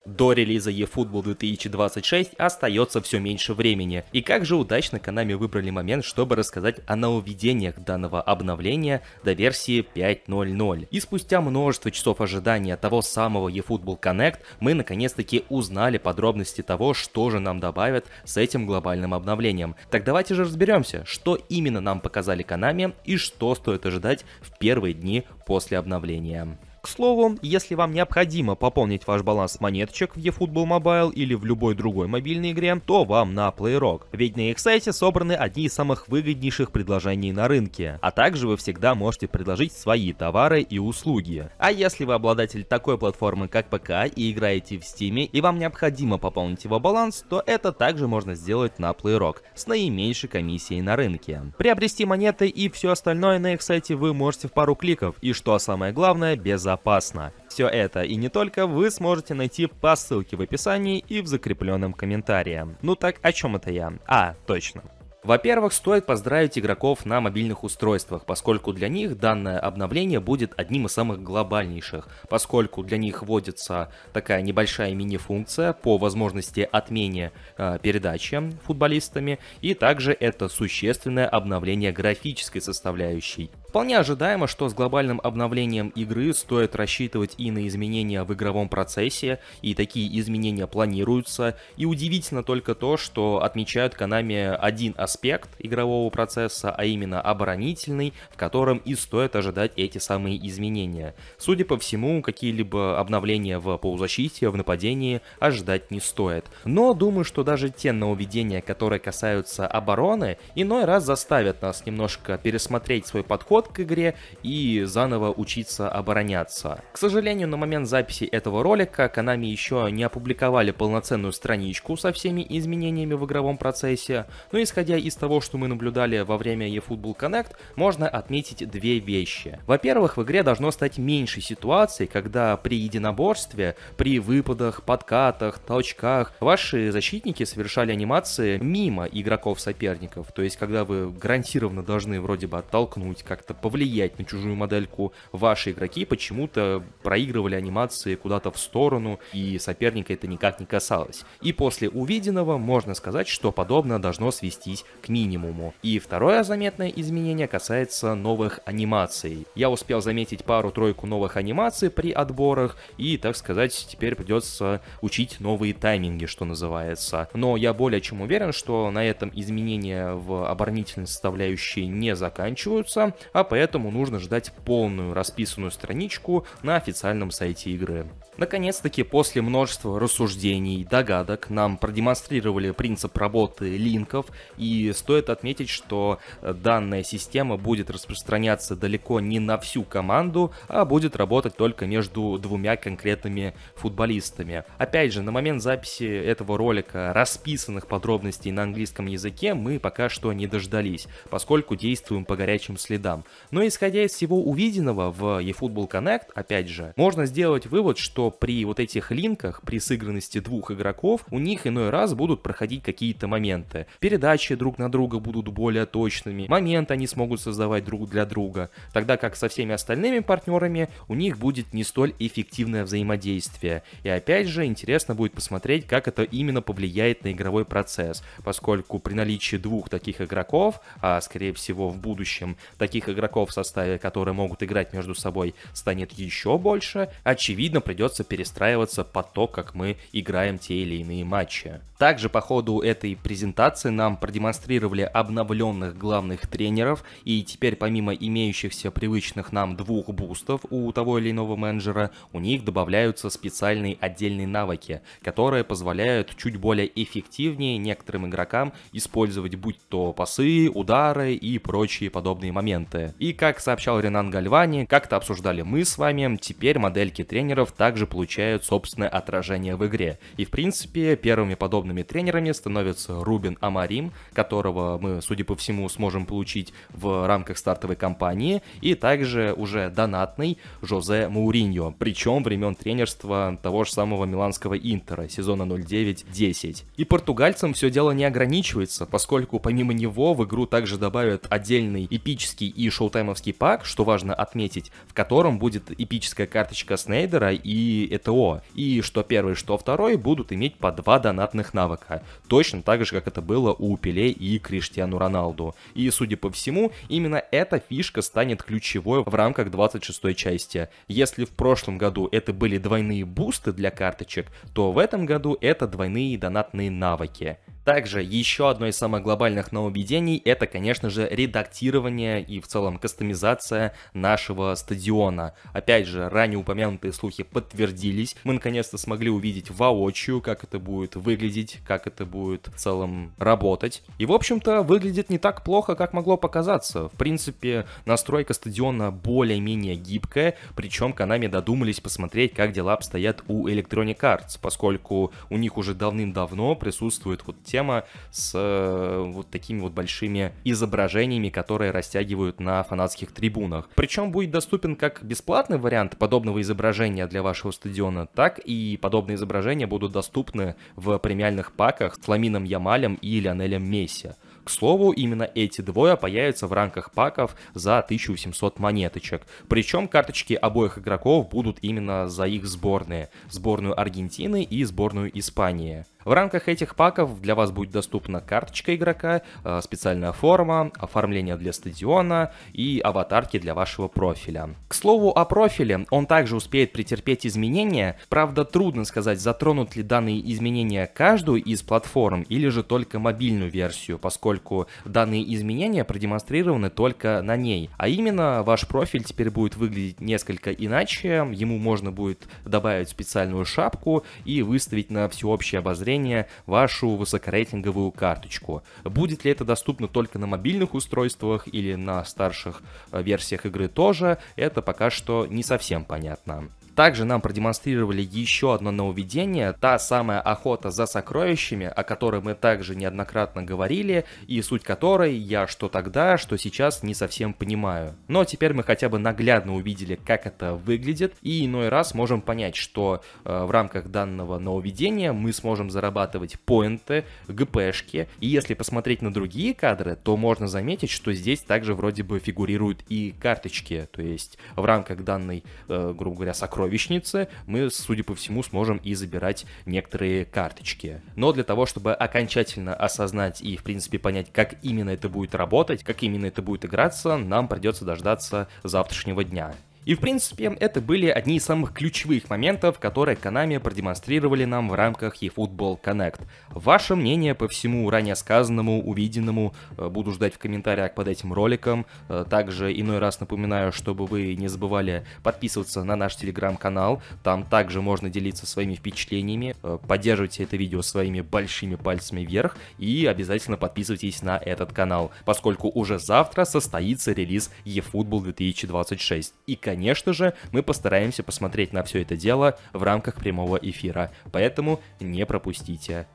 До релиза eFootball 2026 остается все меньше времени, и как же удачно Konami выбрали момент, чтобы рассказать о нововведениях данного обновления до версии 5.0.0. И спустя множество часов ожидания того самого eFootball Connect, мы наконец-таки узнали подробности того, что же нам добавят с этим глобальным обновлением. Так давайте же разберемся, что именно нам показали Konami и что стоит ожидать в первые дни после обновления. К слову, если вам необходимо пополнить ваш баланс монеточек в eFootball Mobile или в любой другой мобильной игре, то вам на PlayRock. Ведь на их сайте собраны одни из самых выгоднейших предложений на рынке. А также вы всегда можете предложить свои товары и услуги. А если вы обладатель такой платформы, как ПК, и играете в Steam, и вам необходимо пополнить его баланс, то это также можно сделать на PlayRock с наименьшей комиссией на рынке. Приобрести монеты и все остальное на их сайте вы можете в пару кликов, и что самое главное, безопасно. Все это и не только вы сможете найти по ссылке в описании и в закрепленном комментарии. Ну так, о чем это я? Точно. Во-первых, стоит поздравить игроков на мобильных устройствах, поскольку для них данное обновление будет одним из самых глобальнейших, поскольку для них вводится такая небольшая мини-функция по возможности отмене передачи футболистами, и также это существенное обновление графической составляющей. Вполне ожидаемо, что с глобальным обновлением игры стоит рассчитывать и на изменения в игровом процессе, и такие изменения планируются, и удивительно только то, что отмечают Konami один аспект игрового процесса, а именно оборонительный, в котором и стоит ожидать эти самые изменения. Судя по всему, какие-либо обновления в полузащите, в нападении ожидать не стоит. Но думаю, что даже те нововведения, которые касаются обороны, иной раз заставят нас немножко пересмотреть свой подход к игре и заново учиться обороняться. К сожалению, на момент записи этого ролика Konami еще не опубликовали полноценную страничку со всеми изменениями в игровом процессе, но исходя из того, что мы наблюдали во время eFootball Connect, можно отметить две вещи. Во-первых, в игре должно стать меньше ситуаций, когда при единоборстве, при выпадах, подкатах, толчках ваши защитники совершали анимации мимо игроков-соперников, то есть когда вы гарантированно должны вроде бы оттолкнуть, как-то повлиять на чужую модельку, ваши игроки почему-то проигрывали анимации куда-то в сторону, и соперника это никак не касалось. И после увиденного можно сказать, что подобное должно свестись к минимуму. И второе заметное изменение касается новых анимаций. Я успел заметить пару-тройку новых анимаций при отборах, и, так сказать, теперь придется учить новые тайминги, что называется. Но я более чем уверен, что на этом изменения в оборонительной составляющей не заканчиваются, а поэтому нужно ждать полную расписанную страничку на официальном сайте игры. Наконец-таки, после множества рассуждений, догадок, нам продемонстрировали принцип работы линков, и стоит отметить, что данная система будет распространяться далеко не на всю команду, а будет работать только между двумя конкретными футболистами. Опять же, на момент записи этого ролика расписанных подробностей на английском языке мы пока что не дождались, поскольку действуем по горячим следам. Но исходя из всего увиденного в eFootball Connect, опять же, можно сделать вывод, что при вот этих линках, при сыгранности двух игроков, у них иной раз будут проходить какие-то моменты. Передачи друг на друга будут более точными, моменты они смогут создавать друг для друга, тогда как со всеми остальными партнерами у них будет не столь эффективное взаимодействие. И опять же, интересно будет посмотреть, как это именно повлияет на игровой процесс, поскольку при наличии двух таких игроков, а скорее всего в будущем таких игроков в составе, которые могут играть между собой, станет еще больше, очевидно придется перестраиваться под то, как мы играем те или иные матчи. Также по ходу этой презентации нам продемонстрировали обновленных главных тренеров, и теперь помимо имеющихся привычных нам двух бустов у того или иного менеджера, у них добавляются специальные отдельные навыки, которые позволяют чуть более эффективнее некоторым игрокам использовать будь то пасы, удары и прочие подобные моменты. И как сообщал Ренан Гальвани, как-то обсуждали мы с вами, теперь модельки тренеров также получают собственное отражение в игре. И в принципе первыми подобными тренерами становится Рубен Амарим, которого мы, судя по всему, сможем получить в рамках стартовой кампании, и также уже донатный Жозе Мауриньо, причем времен тренерства того же самого миланского Интера сезона 09-10. И португальцам все дело не ограничивается, поскольку помимо него в игру также добавят отдельный эпический и шоутаймовский пак, что важно отметить, в котором будет эпическая карточка Снейдера и ЭТО. И что первый, что второй будут иметь по 2 донатных навыка. Точно так же, как это было у Пеле и Криштиану Роналду. И, судя по всему, именно эта фишка станет ключевой в рамках 26-й части. Если в прошлом году это были двойные бусты для карточек, то в этом году это двойные донатные навыки. Также еще одно из самых глобальных нововведений — это, конечно же, редактирование и в целом кастомизация нашего стадиона. Опять же, ранее упомянутые слухи подтвердились. Мы наконец-то смогли увидеть воочию, как это будет выглядеть, как это будет в целом работать. И, в общем-то, выглядит не так плохо, как могло показаться. В принципе, настройка стадиона более-менее гибкая, причем Konami додумались посмотреть, как дела обстоят у Electronic Arts, поскольку у них уже давным-давно присутствует вот тема с вот такими вот большими изображениями, которые растягивают на фанатских трибунах. Причем будет доступен как бесплатный вариант подобного изображения для вашего стадиона, так и подобные изображения будут доступны в премиальных паках с Ламином Ямалем и Лионелем Месси. К слову, именно эти двое появятся в рамках паков за 1800 монеточек. Причем карточки обоих игроков будут именно за их сборные. Сборную Аргентины и сборную Испании. В рамках этих паков для вас будет доступна карточка игрока, специальная форма, оформление для стадиона и аватарки для вашего профиля. К слову о профиле, он также успеет претерпеть изменения. Правда, трудно сказать, затронут ли данные изменения каждую из платформ или же только мобильную версию, поскольку данные изменения продемонстрированы только на ней. А именно, ваш профиль теперь будет выглядеть несколько иначе, ему можно будет добавить специальную шапку и выставить на всеобщее обозрение вашу высокорейтинговую карточку. Будет ли это доступно только на мобильных устройствах или на старших версиях игры тоже, это пока что не совсем понятно. Также нам продемонстрировали еще одно нововведение, та самая охота за сокровищами, о которой мы также неоднократно говорили, и суть которой я что тогда, что сейчас не совсем понимаю. Но теперь мы хотя бы наглядно увидели, как это выглядит, и иной раз можем понять, что в рамках данного нововведения мы сможем зарабатывать поинты, ГПшки, и если посмотреть на другие кадры, то можно заметить, что здесь также вроде бы фигурируют и карточки, то есть в рамках данной, грубо говоря, сокровищницы мы, судя по всему, сможем и забирать некоторые карточки. Но для того, чтобы окончательно осознать и, в принципе, понять, как именно это будет работать, как именно это будет играться, нам придется дождаться завтрашнего дня. И в принципе это были одни из самых ключевых моментов, которые Konami продемонстрировали нам в рамках eFootball Connect. Ваше мнение по всему ранее сказанному, увиденному буду ждать в комментариях под этим роликом. Также иной раз напоминаю, чтобы вы не забывали подписываться на наш телеграм-канал, там также можно делиться своими впечатлениями, поддерживайте это видео своими большими пальцами вверх и обязательно подписывайтесь на этот канал, поскольку уже завтра состоится релиз eFootball 2026. И, конечно же, мы постараемся посмотреть на все это дело в рамках прямого эфира, поэтому не пропустите.